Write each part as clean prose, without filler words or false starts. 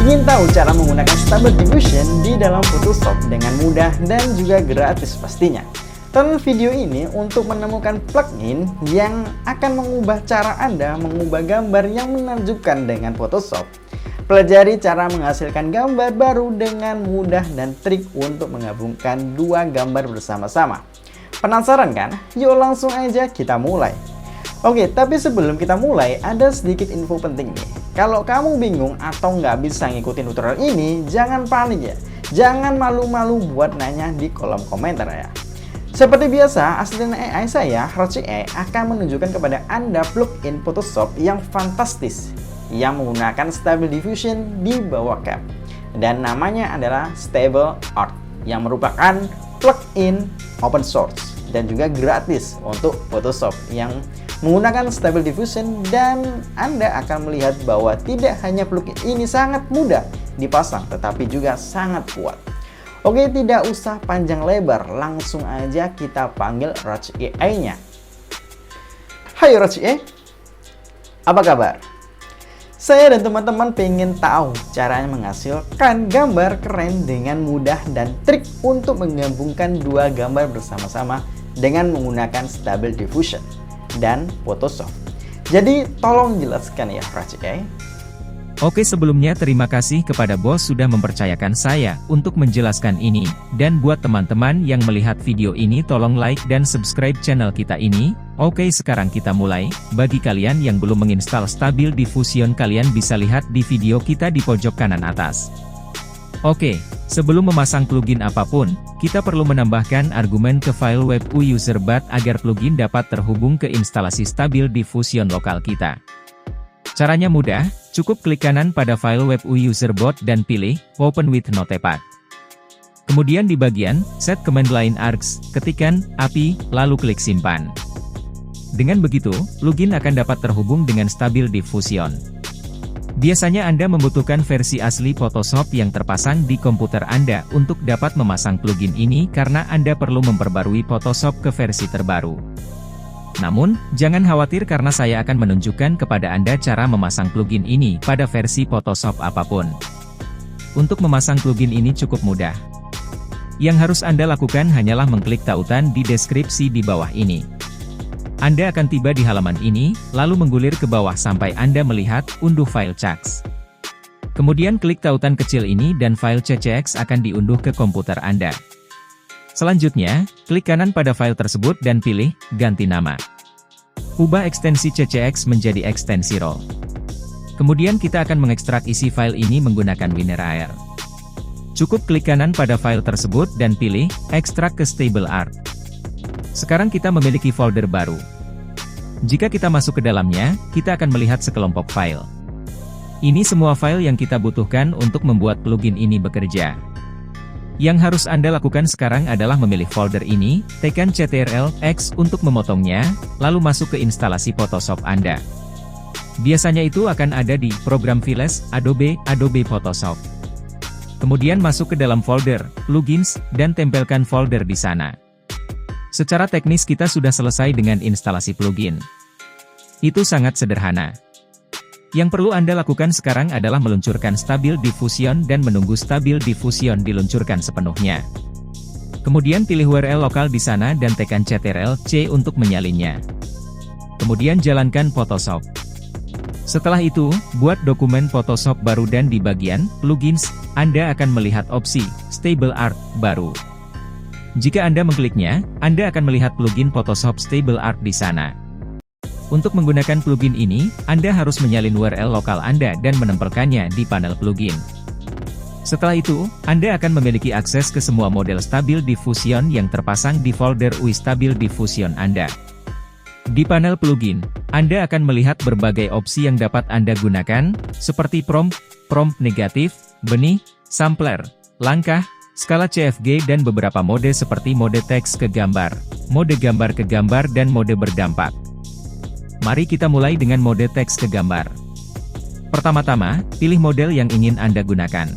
Ingin tahu cara menggunakan Stable Diffusion di dalam Photoshop dengan mudah dan juga gratis pastinya? Tonton video ini untuk menemukan plugin yang akan mengubah cara Anda mengubah gambar yang menakjubkan dengan Photoshop. Pelajari cara menghasilkan gambar baru dengan mudah dan trik untuk menggabungkan dua gambar bersama-sama. Penasaran kan? Yuk langsung aja kita mulai. Oke, tapi sebelum kita mulai, ada sedikit info penting nih. Kalau kamu bingung atau nggak bisa ngikutin tutorial ini, jangan panik ya. Jangan malu-malu buat nanya di kolom komentar ya. Seperti biasa, asisten AI saya, Roci AI, akan menunjukkan kepada Anda plugin Photoshop yang fantastis yang menggunakan Stable Diffusion di bawah cap. Dan namanya adalah Stable Art, yang merupakan plugin open source dan juga gratis untuk Photoshop yang menggunakan Stable Diffusion, dan Anda akan melihat bahwa tidak hanya plugin ini sangat mudah dipasang tetapi juga sangat kuat. Oke, tidak usah panjang lebar, langsung aja kita panggil Roci AI-nya. Hai Roci AI, apa kabar? Saya dan teman-teman pengen tahu caranya menghasilkan gambar keren dengan mudah dan trik untuk menggabungkan dua gambar bersama-sama dengan menggunakan Stable Diffusion dan Photoshop. Jadi tolong jelaskan ya Roci AI. Oke, sebelumnya terima kasih kepada bos sudah mempercayakan saya untuk menjelaskan ini. Dan buat teman-teman yang melihat video ini tolong like dan subscribe channel kita ini. Oke, sekarang kita mulai. Bagi kalian yang belum menginstal Stable Diffusion, kalian bisa lihat di video kita di pojok kanan atas. Oke, sebelum memasang plugin apapun, kita perlu menambahkan argumen ke file web userBot agar plugin dapat terhubung ke instalasi Stable Diffusion lokal kita. Caranya mudah, cukup klik kanan pada file web userBot dan pilih Open with Notepad. Kemudian di bagian Set Command Line Args, ketikkan API, lalu klik Simpan. Dengan begitu, plugin akan dapat terhubung dengan Stable Diffusion. Biasanya Anda membutuhkan versi asli Photoshop yang terpasang di komputer Anda untuk dapat memasang plugin ini karena Anda perlu memperbarui Photoshop ke versi terbaru. Namun, jangan khawatir karena saya akan menunjukkan kepada Anda cara memasang plugin ini pada versi Photoshop apapun. Untuk memasang plugin ini cukup mudah. Yang harus Anda lakukan hanyalah mengklik tautan di deskripsi di bawah ini. Anda akan tiba di halaman ini, lalu menggulir ke bawah sampai Anda melihat unduh file CCX. Kemudian klik tautan kecil ini dan file CCX akan diunduh ke komputer Anda. Selanjutnya, klik kanan pada file tersebut dan pilih ganti nama. Ubah ekstensi CCX menjadi ekstensi RAW. Kemudian kita akan mengekstrak isi file ini menggunakan WinRAR. Cukup klik kanan pada file tersebut dan pilih ekstrak ke Stable Art. Sekarang kita memiliki folder baru. Jika kita masuk ke dalamnya, kita akan melihat sekelompok file. Ini semua file yang kita butuhkan untuk membuat plugin ini bekerja. Yang harus Anda lakukan sekarang adalah memilih folder ini, tekan Ctrl+X untuk memotongnya, lalu masuk ke instalasi Photoshop Anda. Biasanya itu akan ada di Program Files, Adobe Photoshop. Kemudian masuk ke dalam folder, Plugins, dan tempelkan folder di sana. Secara teknis kita sudah selesai dengan instalasi plugin. Itu sangat sederhana. Yang perlu Anda lakukan sekarang adalah meluncurkan Stable Diffusion dan menunggu Stable Diffusion diluncurkan sepenuhnya. Kemudian pilih URL lokal di sana dan tekan Ctrl+C untuk menyalinnya. Kemudian jalankan Photoshop. Setelah itu, buat dokumen Photoshop baru dan di bagian Plugins, Anda akan melihat opsi Stable Art baru. Jika Anda mengkliknya, Anda akan melihat plugin Photoshop Stable Art di sana. Untuk menggunakan plugin ini, Anda harus menyalin URL lokal Anda dan menempelkannya di panel plugin. Setelah itu, Anda akan memiliki akses ke semua model Stable Diffusion yang terpasang di folder UI Stable Diffusion Anda. Di panel plugin, Anda akan melihat berbagai opsi yang dapat Anda gunakan, seperti prompt negatif, benih, sampler, langkah, skala CFG dan beberapa mode seperti mode teks ke gambar, mode gambar ke gambar dan mode berdampak. Mari kita mulai dengan mode teks ke gambar. Pertama-tama, pilih model yang ingin Anda gunakan.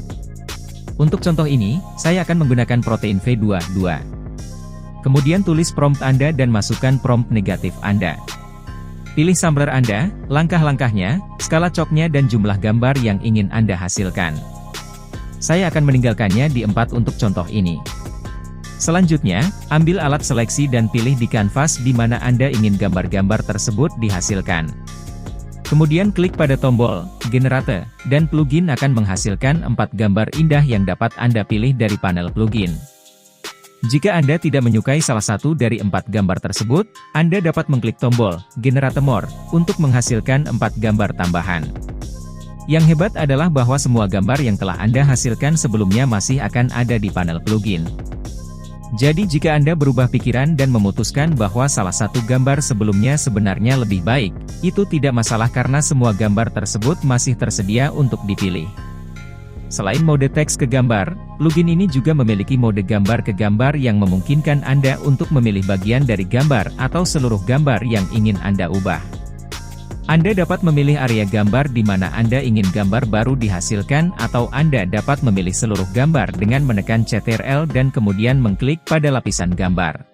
Untuk contoh ini, saya akan menggunakan protein V22. Kemudian tulis prompt Anda dan masukkan prompt negatif Anda. Pilih sombrer Anda, langkah-langkahnya, skala coknya dan jumlah gambar yang ingin Anda hasilkan. Saya akan meninggalkannya di 4 untuk contoh ini. Selanjutnya, ambil alat seleksi dan pilih di kanvas di mana Anda ingin gambar-gambar tersebut dihasilkan. Kemudian klik pada tombol Generate, dan plugin akan menghasilkan 4 gambar indah yang dapat Anda pilih dari panel plugin. Jika Anda tidak menyukai salah satu dari 4 gambar tersebut, Anda dapat mengklik tombol Generate More untuk menghasilkan 4 gambar tambahan. Yang hebat adalah bahwa semua gambar yang telah Anda hasilkan sebelumnya masih akan ada di panel plugin. Jadi jika Anda berubah pikiran dan memutuskan bahwa salah satu gambar sebelumnya sebenarnya lebih baik, itu tidak masalah karena semua gambar tersebut masih tersedia untuk dipilih. Selain mode teks ke gambar, plugin ini juga memiliki mode gambar ke gambar yang memungkinkan Anda untuk memilih bagian dari gambar atau seluruh gambar yang ingin Anda ubah. Anda dapat memilih area gambar di mana Anda ingin gambar baru dihasilkan atau Anda dapat memilih seluruh gambar dengan menekan Ctrl dan kemudian mengklik pada lapisan gambar.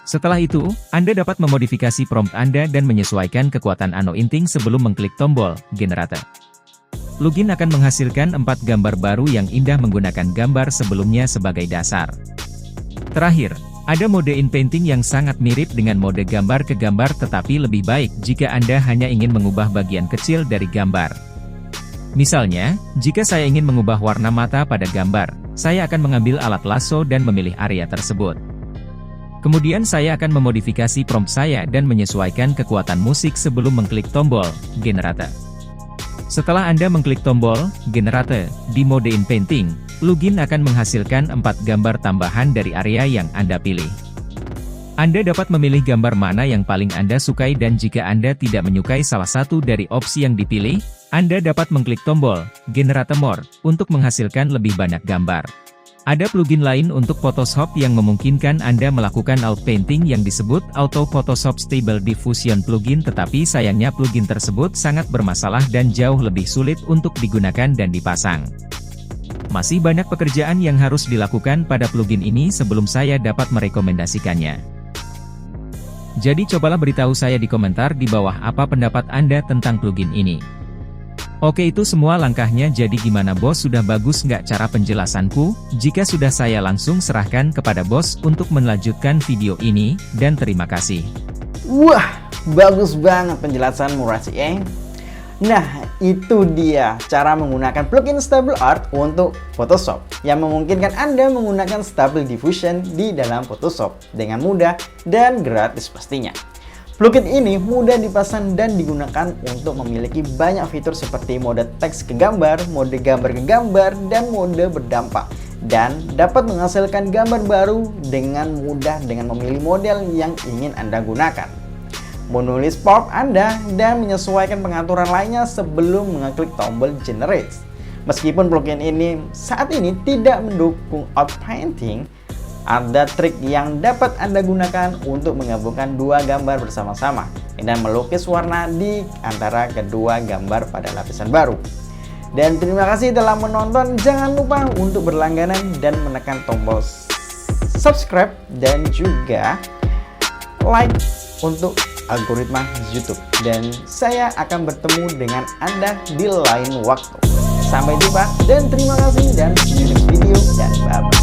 Setelah itu, Anda dapat memodifikasi prompt Anda dan menyesuaikan kekuatan anointing sebelum mengklik tombol Generate. Plugin akan menghasilkan 4 gambar baru yang indah menggunakan gambar sebelumnya sebagai dasar. Terakhir, ada mode in-painting yang sangat mirip dengan mode gambar ke gambar tetapi lebih baik jika Anda hanya ingin mengubah bagian kecil dari gambar. Misalnya, jika saya ingin mengubah warna mata pada gambar, saya akan mengambil alat lasso dan memilih area tersebut. Kemudian saya akan memodifikasi prompt saya dan menyesuaikan kekuatan musik sebelum mengklik tombol Generate. Setelah Anda mengklik tombol Generate di mode in-painting, plugin akan menghasilkan 4 gambar tambahan dari area yang Anda pilih. Anda dapat memilih gambar mana yang paling Anda sukai dan jika Anda tidak menyukai salah satu dari opsi yang dipilih, Anda dapat mengklik tombol Generate More untuk menghasilkan lebih banyak gambar. Ada plugin lain untuk Photoshop yang memungkinkan Anda melakukan outpainting yang disebut Auto Photoshop Stable Diffusion plugin tetapi sayangnya plugin tersebut sangat bermasalah dan jauh lebih sulit untuk digunakan dan dipasang. Masih banyak pekerjaan yang harus dilakukan pada plugin ini sebelum saya dapat merekomendasikannya. Jadi cobalah beritahu saya di komentar di bawah apa pendapat Anda tentang plugin ini. Oke, itu semua langkahnya. Jadi gimana bos, sudah bagus nggak cara penjelasanku? Jika sudah, saya langsung serahkan kepada bos untuk melanjutkan video ini, dan terima kasih. Wah, bagus banget penjelasanmu Raci. Nah, itu dia cara menggunakan plugin Stable Art untuk Photoshop yang memungkinkan Anda menggunakan Stable Diffusion di dalam Photoshop dengan mudah dan gratis pastinya. Plugin ini mudah dipasang dan digunakan untuk memiliki banyak fitur seperti mode teks ke gambar, mode gambar ke gambar, dan mode berdampak. Dan dapat menghasilkan gambar baru dengan mudah dengan memilih model yang ingin Anda gunakan. Menulis prompt Anda dan menyesuaikan pengaturan lainnya sebelum mengklik tombol Generate. Meskipun plugin ini saat ini tidak mendukung outpainting, ada trik yang dapat Anda gunakan untuk menggabungkan dua gambar bersama-sama dan melukis warna di antara kedua gambar pada lapisan baru. Dan terima kasih telah menonton. Jangan lupa untuk berlangganan dan menekan tombol subscribe dan juga like untuk algoritma YouTube. Dan saya akan bertemu dengan Anda di lain waktu. Sampai jumpa dan terima kasih dan see you next video dan bye-bye.